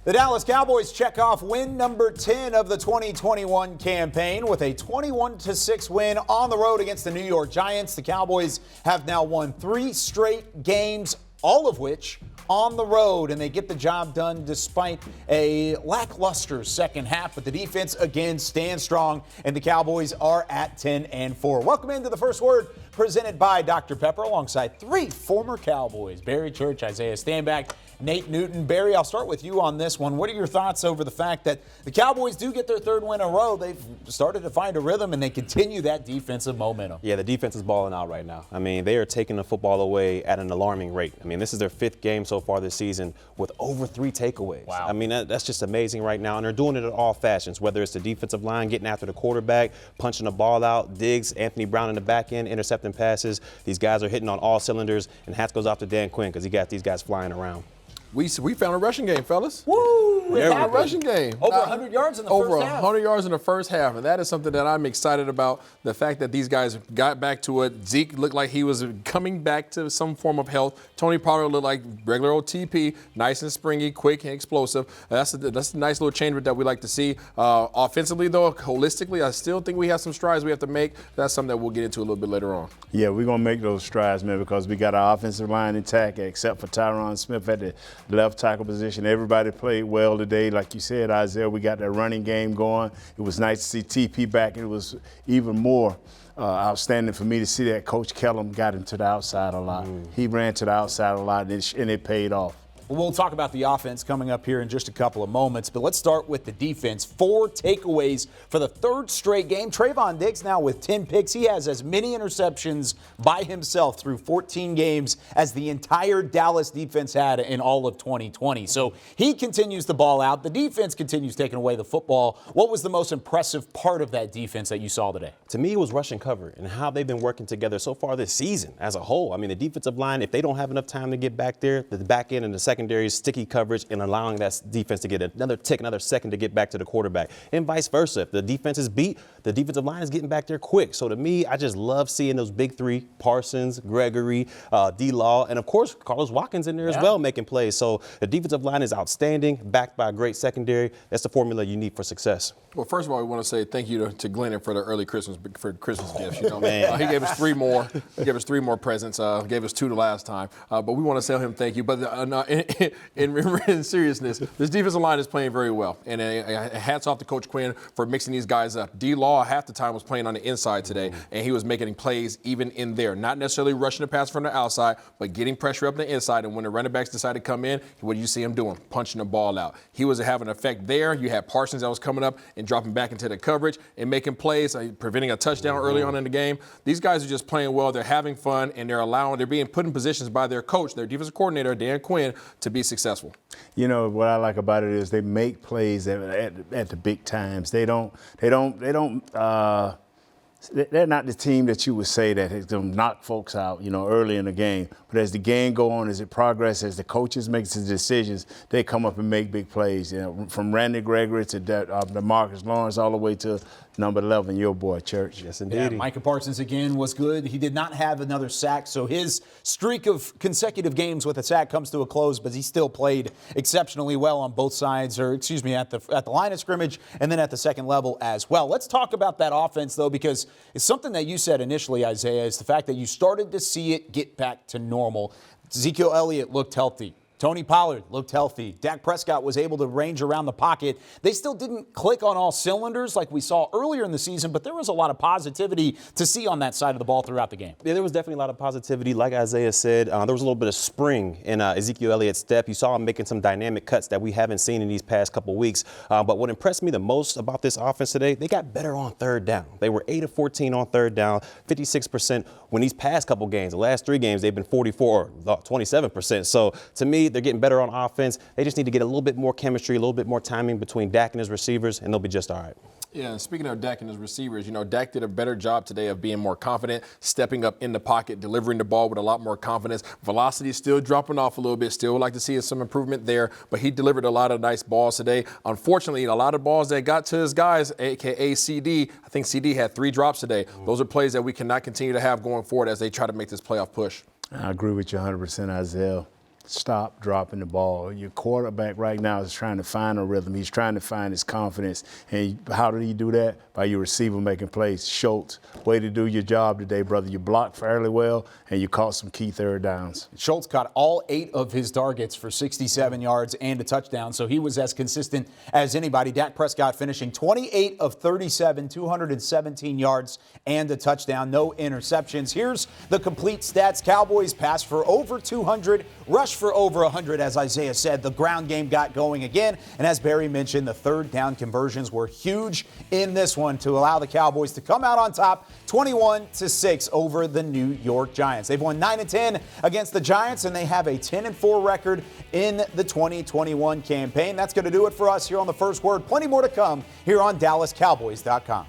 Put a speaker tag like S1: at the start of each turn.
S1: The Dallas Cowboys check off win number 10 of the 2021 campaign with a 21-6 win on the road against the New York Giants. The Cowboys have now won 3 straight games, all of which on the road, and they get the job done despite a lackluster second half. But the defense again stands strong, and the Cowboys are at 10-4. Welcome into the First Word, presented by Dr. Pepper, alongside 3 former Cowboys: Barry Church, Isaiah Stanback, Nate Newton. Barry, I'll start with you on this one. What are your thoughts over the fact that the Cowboys do get their 3rd win in a row? They've started to find a rhythm, and they continue that defensive momentum.
S2: Yeah, the defense is balling out right now. I mean, they are taking the football away at an alarming rate. I mean, this is their 5th game so far this season with over 3 takeaways.
S1: Wow.
S2: I mean, that's just amazing right now, and they're doing it in all fashions, whether it's the defensive line getting after the quarterback, punching the ball out, Diggs, Anthony Brown in the back end, intercepting passes. These guys are hitting on all cylinders, and hats goes off to Dan Quinn because he got these guys flying around.
S3: We found a rushing game, fellas.
S1: Woo!
S3: We found a rushing game.
S1: Over 100 yards in the first half.
S3: Over 100 yards in the first half, and that is something that I'm excited about. The fact that these guys got back to it. Zeke looked like he was coming back to some form of health. Tony Pollard looked like regular old TP, nice and springy, quick and explosive. That's a nice little change that we like to see. Offensively, though, holistically, I still think we have some strides we have to make. That's something that we'll get into a little bit later on.
S4: Yeah, we're going to make those strides, man, because we got our offensive line intact, except for Tyron Smith at the left tackle position. Everybody played well today. Like you said, Isaiah, we got that running game going. It was nice to see TP back. It was even more outstanding for me to see that Coach Kellum got him to the outside a lot. He ran to the outside a lot, and it paid off.
S1: We'll talk about the offense coming up here in just a couple of moments, but let's start with the defense. 4 takeaways for the 3rd straight game. Trayvon Diggs now with 10 picks. He has as many interceptions by himself through 14 games as the entire Dallas defense had in all of 2020. So he continues the ball out. The defense continues taking away the football. What was the most impressive part of that defense that you saw today?
S2: To me, it was rush and cover and how they've been working together so far this season as a whole. I mean, the defensive line, if they don't have enough time to get back there, the back end and the secondary sticky coverage and allowing that defense to get another second to get back to the quarterback, and vice versa. If the defense is beat, the defensive line is getting back there quick. So to me, I just love seeing those big 3: Parsons, Gregory, D-Law, and of course Carlos Watkins in there as well, making plays. So the defensive line is outstanding, backed by a great secondary. That's the formula you need for success.
S3: Well, first of all, we want to say thank you to Glennon for the early Christmas gifts. You know, man, he gave us 3 more. He gave us 3 more presents. Gave us 2 the last time. But we want to tell him thank you. But in seriousness, this defensive line is playing very well. And hats off to Coach Quinn for mixing these guys up. D-Law half the time was playing on the inside today, and he was making plays even in there. Not necessarily rushing the pass from the outside, but getting pressure up the inside. And when the running backs decided to come in, what do you see him doing? Punching the ball out. He was having an effect there. You had Parsons that was coming up and dropping back into the coverage and making plays, preventing a touchdown early on in the game. These guys are just playing well. They're having fun, and they're being put in positions by their coach, their defensive coordinator, Dan Quinn, to be successful.
S4: You know, what I like about it is they make plays at the big times. They're not the team that you would say that is going to knock folks out, early in the game. But as the game go on, as it progresses, as the coaches make the decisions, they come up and make big plays. From Randy Gregory to DeMarcus Lawrence all the way to number 11, your boy, Church.
S2: Yes, indeed.
S1: Yeah, Micah Parsons again was good. He did not have another sack, so his streak of consecutive games with a sack comes to a close, but he still played exceptionally well on both sides, at the line of scrimmage and then at the second level as well. Let's talk about that offense, though, because it's something that you said initially, Isaiah, is the fact that you started to see it get back to normal. Ezekiel Elliott looked healthy. Tony Pollard looked healthy. Dak Prescott was able to range around the pocket. They still didn't click on all cylinders like we saw earlier in the season, but there was a lot of positivity to see on that side of the ball throughout the game.
S2: Yeah, there was definitely a lot of positivity. Like Isaiah said, there was a little bit of spring in Ezekiel Elliott's step. You saw him making some dynamic cuts that we haven't seen in these past couple weeks. But what impressed me the most about this offense today, they got better on 3rd down. They were 8 of 14 on 3rd down, 56%. When these past couple games, the last 3 games, they've been 44, 27%. So to me, they're getting better on offense. They just need to get a little bit more chemistry, a little bit more timing between Dak and his receivers, and they'll be just all right.
S3: Yeah, and speaking of Dak and his receivers, Dak did a better job today of being more confident, stepping up in the pocket, delivering the ball with a lot more confidence. Velocity is still dropping off a little bit. Still would like to see some improvement there, but he delivered a lot of nice balls today. Unfortunately, a lot of balls that got to his guys, a.k.a. CD. I think CD had 3 drops today. Those are plays that we cannot continue to have going forward as they try to make this playoff push.
S4: I agree with you 100%, Isaiah. stop dropping the ball. Your quarterback right now is trying to find a rhythm. He's trying to find his confidence. And how did he do that? By your receiver making plays. Schultz, way to do your job today, brother. You blocked fairly well, and you caught some key third downs.
S1: Schultz caught all 8 of his targets for 67 yards and a touchdown, so he was as consistent as anybody. Dak Prescott finishing 28 of 37, 217 yards and a touchdown, no interceptions. Here's the complete stats. Cowboys passed for over 200, rushed for over 100, as Isaiah said. The ground game got going again, and as Barry mentioned, the third down conversions were huge in this one to allow the Cowboys to come out on top 21-6 over the New York Giants. They've won 9-10 against the Giants, and they have a 10-4 record in the 2021 campaign. That's going to do it for us here on The First Word. Plenty more to come here on DallasCowboys.com.